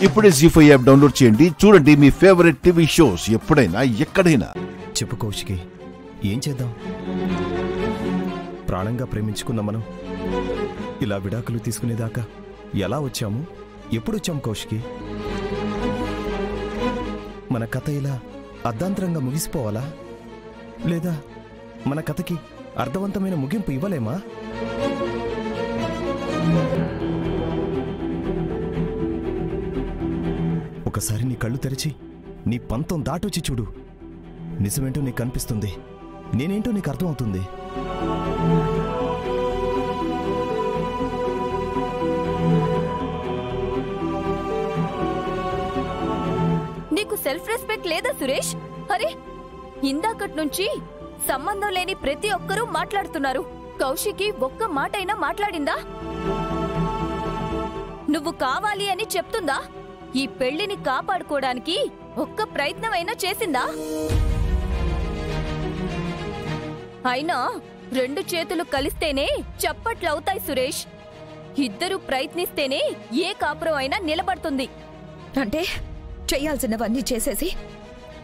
ఇప్పుడే జీ5 app download చేయండి. చూడండి మీ ఫేవరెట్ టీవీ షోస్ ఎప్పుడైనా ఎక్కడైనా. చెప్పు కౌశికి, ఏం చేద్దాం? ప్రాణంగా ప్రేమించుకున్న మనం ఇలా విడాకులు తీసుకునేదాకా ఎలా వచ్చాము? ఎప్పుడొచ్చాము కౌశికి? మన కథ ఇలా అర్ధాంతరంగా ముగిసిపోవాలా? లేదా మన కథకి అర్థవంతమైన ముగింపు ఇవ్వలేమా? ఒకసారి నీ కళ్ళు తెరిచి నీ పంతం దాటొచ్చి చూడు. నిజమేంటో నీకు కనిపిస్తుంది, నేనేంటో నీకు అర్థమవుతుంది. నీకు సెల్ఫ్ రెస్పెక్ట్ లేదా సురేష్? అరే, ఇందాకటి నుంచి సంబంధం లేని ప్రతి ఒక్కరూ మాట్లాడుతున్నారు. కౌశికి ఒక్క మాటైనా మాట్లాడిందా? నువ్వు కావాలి అని చెప్తుందా? ఈ పెళ్లిని కాపాడుకోవడానికి ఒక్క ప్రయత్నమైనా చేసిందా? అయినా రెండు చేతులు కలిస్తేనే చప్పట్లవుతాయి సురేష్. ఇద్దరు ప్రయత్నిస్తేనే ఏ కాపురం అయినా నిలబడుతుంది. అంటే చెయ్యాల్సినవన్నీ చేసేసి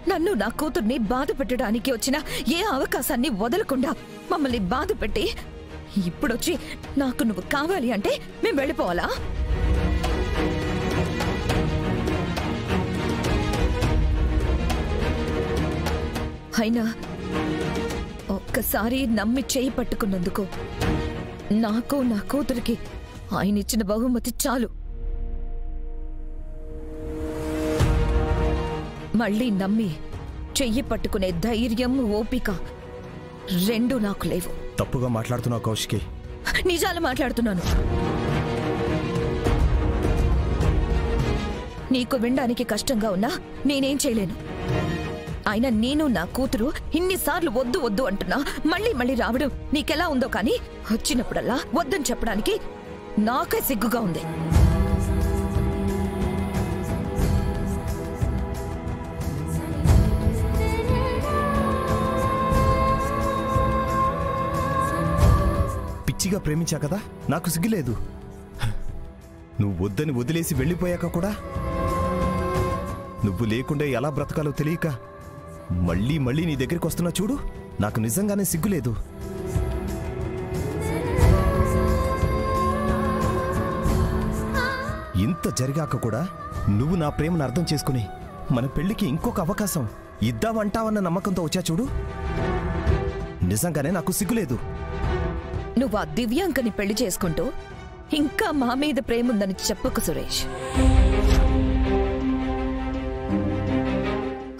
నన్ను నా కూతుర్ని బాధ పెట్టడానికి వచ్చిన ఏ అవకాశాన్ని వదలకుండా మమ్మల్ని బాధ పెట్టి ఇప్పుడొచ్చి నాకు నువ్వు కావాలి అంటే మేము వెళ్ళిపోవాలా? అయినా ఒక్కసారి నమ్మి చేయి పట్టుకున్నందుకు నాకు నా కూతురికి ఆయన ఇచ్చిన బహుమతి చాలు. మళ్ళీ నమ్మి చెయ్యి పట్టుకునే ధైర్యం, ఓపిక రెండూ నాకు లేవు. తప్పుగా మాట్లాడుతున్నావు కౌశికి. నిజాలు మాట్లాడుతున్నాను. నీకు వినడానికి కష్టంగా ఉన్నా నేనేం చేయలేను. అయినా నేను నా కూతురు ఇన్నిసార్లు వద్దు వద్దు అంటున్నా మళ్ళీ మళ్ళీ రావడం నీకెలా ఉందో కానీ వచ్చినప్పుడల్లా వద్దని చెప్పడానికి నాకే సిగ్గుగా ఉంది. పిచ్చిగా ప్రేమించా కదా, నాకు సిగ్గులేదు. నువ్వు వద్దని వదిలేసి వెళ్ళిపోయాక కూడా నువ్వు లేకుండా ఎలా బ్రతకాలో తెలియక మళ్ళీ మళ్ళీ నీ దగ్గరికి వస్తున్నా చూడు. నాకు నిజంగానే సిగ్గులేదు. ఇంత జరిగాక కూడా నువ్వు నా ప్రేమను అర్థం చేసుకుని మన పెళ్లికి ఇంకొక అవకాశం ఇద్దామంటావన్న నమ్మకంతో వచ్చా చూడు. నిజంగానే నాకు సిగ్గులేదు. నువ్వు ఆ దివ్యాంకని పెళ్లి చేసుకుంటూ ఇంకా మా మీద ప్రేముందని చెప్పకు సురేష్.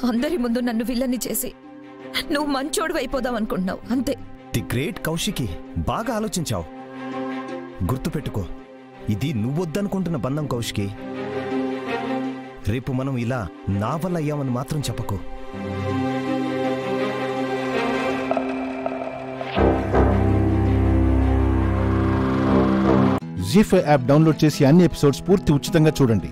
అందరి ముందు నన్ను విల్లన్ని చేసి నువ్వు మంచోడు అయిపోదాం అనుకుంటున్నావు అంతే. ది గ్రేట్ కౌశికి, బాగా ఆలోచించావు. గుర్తుపెట్టుకో, ఇది నువ్వొద్దనుకుంటున్న బంధం కౌశికి. రేపు మనం ఇలా నా వల్ల అయ్యామని మాత్రం చెప్పకు. జీ5 యాప్ డౌన్లోడ్ చేసి అన్ని ఎపిసోడ్స్ పూర్తి ఉచితంగా చూడండి.